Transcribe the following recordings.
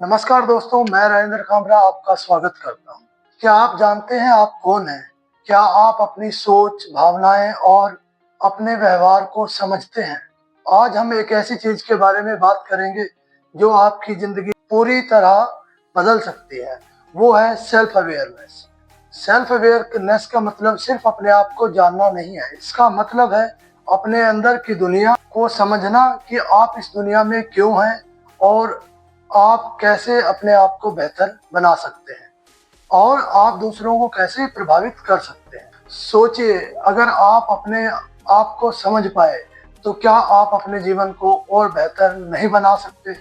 नमस्कार दोस्तों, मैं राजेंद्र कामरा आपका स्वागत करता हूँ। क्या आप जानते हैं आप कौन हैं? क्या आप अपनी सोच, भावनाएं और अपने व्यवहार को समझते हैं? आज हम एक ऐसी चीज के बारे में बात करेंगे जो आपकी जिंदगी पूरी तरह बदल सकती है। वो है सेल्फ अवेयरनेस। सेल्फ अवेयरनेस का मतलब सिर्फ अपने आप को जानना नहीं है। इसका मतलब है अपने अंदर की दुनिया को समझना कि आप इस दुनिया में क्यों हैं और आप कैसे अपने आप को बेहतर बना सकते हैं और आप दूसरों को कैसे प्रभावित कर सकते हैं। सोचिए, अगर आप अपने आप को समझ पाए तो क्या आप अपने जीवन को और बेहतर नहीं बना सकते?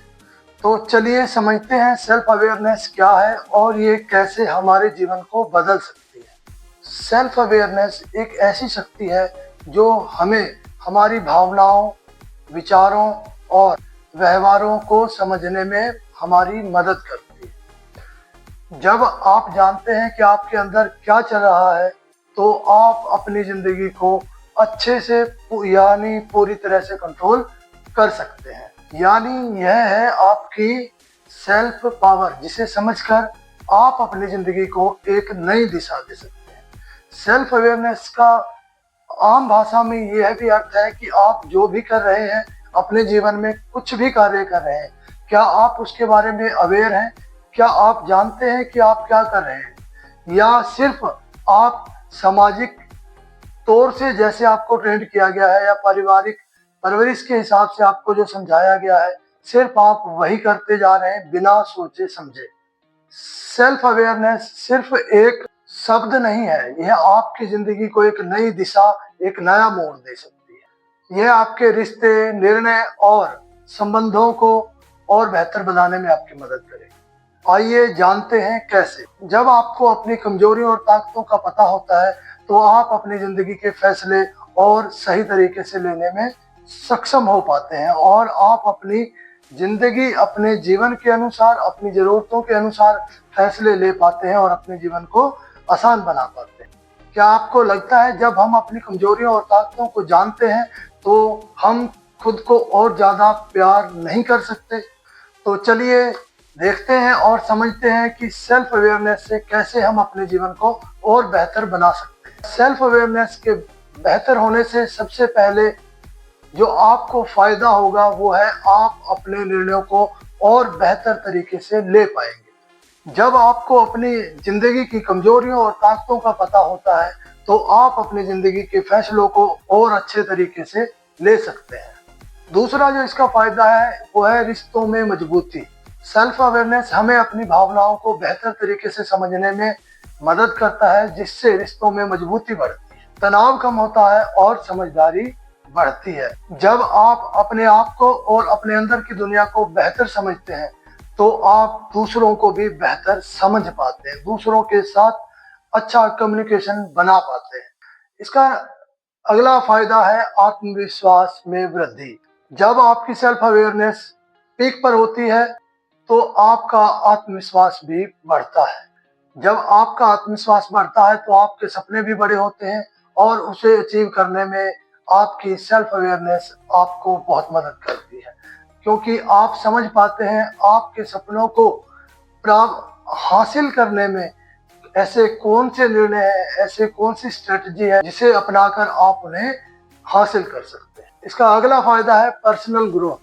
तो चलिए समझते हैं सेल्फ अवेयरनेस क्या है और ये कैसे हमारे जीवन को बदल सकती है। सेल्फ अवेयरनेस एक ऐसी शक्ति है जो हमें हमारी भावनाओं, विचारों और व्यवहारों को समझने में हमारी मदद करती है। जब आप जानते हैं कि आपके अंदर क्या चल रहा है तो आप अपनी जिंदगी को अच्छे से यानी पूरी तरह से कंट्रोल कर सकते हैं। यानी यह है आपकी सेल्फ पावर, जिसे समझकर आप अपनी जिंदगी को एक नई दिशा दे सकते हैं। सेल्फ अवेयरनेस का आम भाषा में यह भी अर्थ है कि आप जो भी कर रहे हैं, अपने जीवन में कुछ भी कार्य कर रहे हैं, क्या आप उसके बारे में अवेयर हैं? क्या आप जानते हैं कि आप क्या कर रहे हैं? या सिर्फ आप सामाजिक तौर से जैसे आपको ट्रेंड किया गया है या पारिवारिक परवरिश के हिसाब से आपको जो समझाया गया है, सिर्फ आप वही करते जा रहे हैं बिना सोचे समझे? सेल्फ अवेयरनेस सिर्फ एक शब्द नहीं है, यह आपकी जिंदगी को एक नई दिशा, एक नया मोड़ दे सकती है। यह आपके रिश्ते, निर्णय और संबंधों को और बेहतर बनाने में आपकी मदद करेगी। आइए जानते हैं कैसे। जब आपको अपनी कमजोरियों और ताकतों का पता होता है तो आप अपनी जिंदगी के फैसले और सही तरीके से लेने में सक्षम हो पाते हैं और आप अपनी जिंदगी अपने जीवन के अनुसार, अपनी जरूरतों के अनुसार फैसले ले पाते हैं और अपने जीवन को आसान बना पाते हैं। क्या आपको लगता है जब हम अपनी कमजोरियों और ताकतों को जानते हैं तो हम खुद को और ज्यादा प्यार नहीं कर सकते? तो चलिए देखते हैं और समझते हैं कि सेल्फ अवेयरनेस से कैसे हम अपने जीवन को और बेहतर बना सकते हैं। सेल्फ अवेयरनेस के बेहतर होने से सबसे पहले जो आपको फायदा होगा वो है आप अपने निर्णयों को और बेहतर तरीके से ले पाएंगे। जब आपको अपनी जिंदगी की कमजोरियों और ताकतों का पता होता है तो आप अपनी जिंदगी के फैसलों को और अच्छे तरीके से ले सकते हैं। दूसरा जो इसका फायदा है वो है रिश्तों में मजबूती। सेल्फ अवेयरनेस हमें अपनी भावनाओं को बेहतर तरीके से समझने में मदद करता है, जिससे रिश्तों में मजबूती बढ़ती है, तनाव कम होता है और समझदारी बढ़ती है। जब आप अपने आप को और अपने अंदर की दुनिया को बेहतर समझते हैं तो आप दूसरों को भी बेहतर समझ पाते हैं, दूसरों के साथ अच्छा कम्युनिकेशन बना पाते हैं। इसका अगला फायदा है आत्मविश्वास में वृद्धि। जब आपकी सेल्फ अवेयरनेस पीक पर होती है तो आपका आत्मविश्वास भी बढ़ता है। जब आपका आत्मविश्वास बढ़ता है तो आपके सपने भी बड़े होते हैं और उसे अचीव करने में आपकी सेल्फ अवेयरनेस आपको बहुत मदद करती है, क्योंकि आप समझ पाते हैं आपके सपनों को प्राप्त हासिल करने में ऐसे कौन से निर्णय हैं, ऐसे कौन सी स्ट्रेटजी है जिसे अपनाकर आप उन्हें हासिल कर सकते हैं। इसका अगला फायदा है पर्सनल ग्रोथ,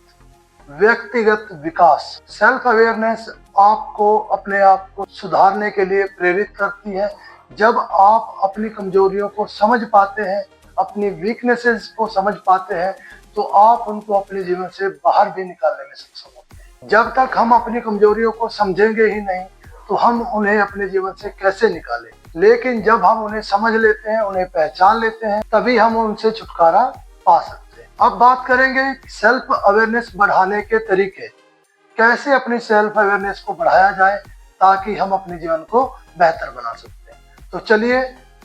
व्यक्तिगत विकास। सेल्फ अवेयरनेस आपको अपने आप को सुधारने के लिए प्रेरित करती है। जब आप अपनी कमजोरियों को समझ पाते हैं, अपनी वीकनेसेस को समझ पाते हैं, तो आप उनको अपने जीवन से बाहर भी निकालने में सक्षम होते हैं। जब तक हम अपनी कमजोरियों को समझेंगे ही नहीं तो हम उन्हें अपने जीवन से कैसे निकालें? लेकिन जब हम उन्हें समझ लेते हैं, उन्हें पहचान लेते हैं, तभी हम उनसे छुटकारा पा सकते हैं। अब बात करेंगे सेल्फ अवेयरनेस बढ़ाने के तरीके। कैसे अपनी सेल्फ अवेयरनेस को बढ़ाया जाए ताकि हम अपने जीवन को बेहतर बना सकते हैं। तो चलिए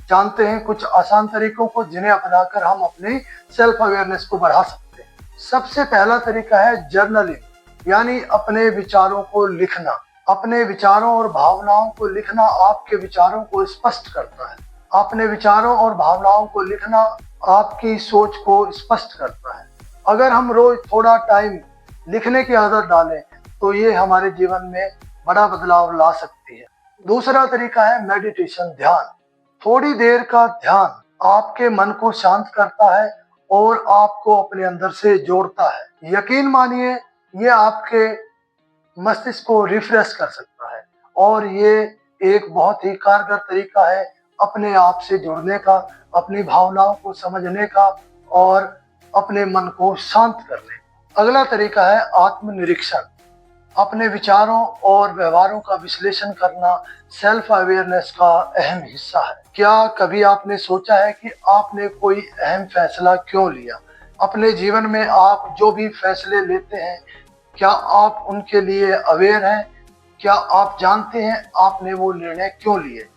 जानते हैं कुछ आसान तरीकों को जिन्हें अपनाकर हम अपनी सेल्फ अवेयरनेस को बढ़ा सकते हैं। सबसे पहला तरीका है जर्नलिंग, यानी अपने विचारों को लिखना। अपने विचारों और भावनाओं को लिखना आपके विचारों को स्पष्ट करता है। अपने विचारों और भावनाओं को लिखना आपकी सोच को स्पष्ट करता है। अगर हम रोज थोड़ा टाइम लिखने की आदत डालें तो ये हमारे जीवन में बड़ा बदलाव ला सकती है। दूसरा तरीका है मेडिटेशन, ध्यान। थोड़ी देर का ध्यान आपके मन को शांत करता है और आपको अपने अंदर से जोड़ता है। यकीन मानिए, ये आपके मस्तिष्क को रिफ्रेश कर सकता है और ये एक बहुत ही कारगर तरीका है अपने आप से जुड़ने का, अपनी भावनाओं को समझने का और अपने मन को शांत करने का। अगला तरीका है आत्मनिरीक्षण। अपने विचारों और व्यवहारों का विश्लेषण करना सेल्फ अवेयरनेस का अहम हिस्सा है। क्या कभी आपने सोचा है कि आपने कोई अहम फैसला क्यों लिया? अपने जीवन में आप जो भी फैसले लेते हैं, क्या आप उनके लिए अवेयर हैं? क्या आप जानते हैं आपने वो निर्णय क्यों लिए?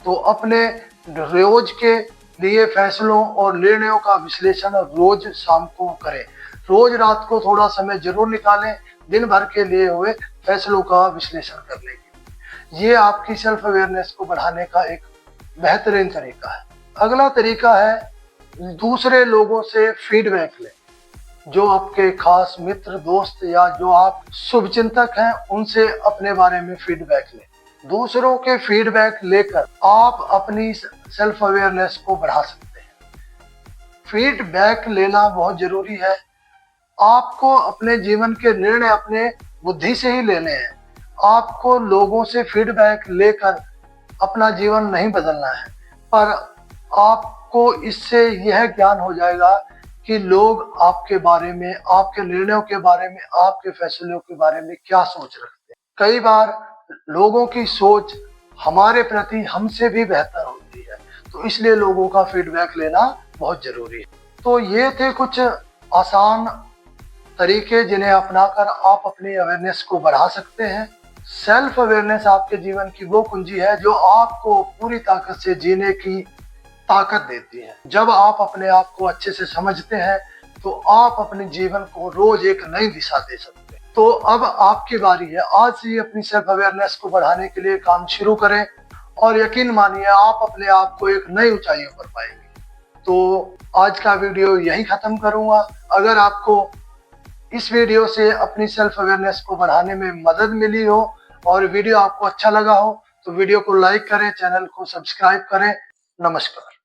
तो अपने रोज के लिए फैसलों और निर्णयों का विश्लेषण रोज शाम को करें। रोज रात को थोड़ा समय जरूर निकालें दिन भर के लिए हुए फैसलों का विश्लेषण करने के लिए। ये आपकी सेल्फ अवेयरनेस को बढ़ाने का एक बेहतरीन तरीका है। अगला तरीका है दूसरे लोगों से फीडबैक लें। जो आपके खास मित्र, दोस्त या जो आप शुभचिंतक हैं, उनसे अपने बारे में फीडबैक लें। दूसरों के फीडबैक लेकर आप अपनी सेल्फ अवेयरनेस को बढ़ा सकते हैं। फीडबैक लेना बहुत जरूरी है। आपको अपने जीवन के निर्णय अपने बुद्धि से ही लेने हैं। आपको लोगों से फीडबैक लेकर अपना जीवन नहीं बदलना है, पर आपको इससे यह ज्ञान हो जाएगा कि लोग आपके बारे में, आपके निर्णयों के बारे में, आपके फैसलों के बारे में क्या सोच रखते हैं। कई बार लोगों की सोच हमारे प्रति हमसे भी बेहतर होती है, तो इसलिए लोगों का फीडबैक लेना बहुत जरूरी है। तो ये थे कुछ आसान तरीके जिन्हें अपनाकर आप अपनी अवेयरनेस को बढ़ा सकते हैं। सेल्फ अवेयरनेस आपके जीवन की वो कुंजी है जो आपको पूरी ताकत से जीने की ताकत देती है। जब आप अपने आप को अच्छे से समझते हैं तो आप अपने जीवन को रोज एक नई दिशा दे सकते हैं। तो अब आपकी बारी है। आज से ही अपनी सेल्फ अवेयरनेस को बढ़ाने के लिए काम शुरू करें और यकीन मानिए आप अपने आप को एक नई ऊंचाइयों पर पाएंगे। तो आज का वीडियो यहीं खत्म करूंगा। अगर आपको इस वीडियो से अपनी सेल्फ अवेयरनेस को बढ़ाने में मदद मिली हो और वीडियो आपको अच्छा लगा हो तो वीडियो को लाइक करें, चैनल को सब्सक्राइब करें। नमस्कार।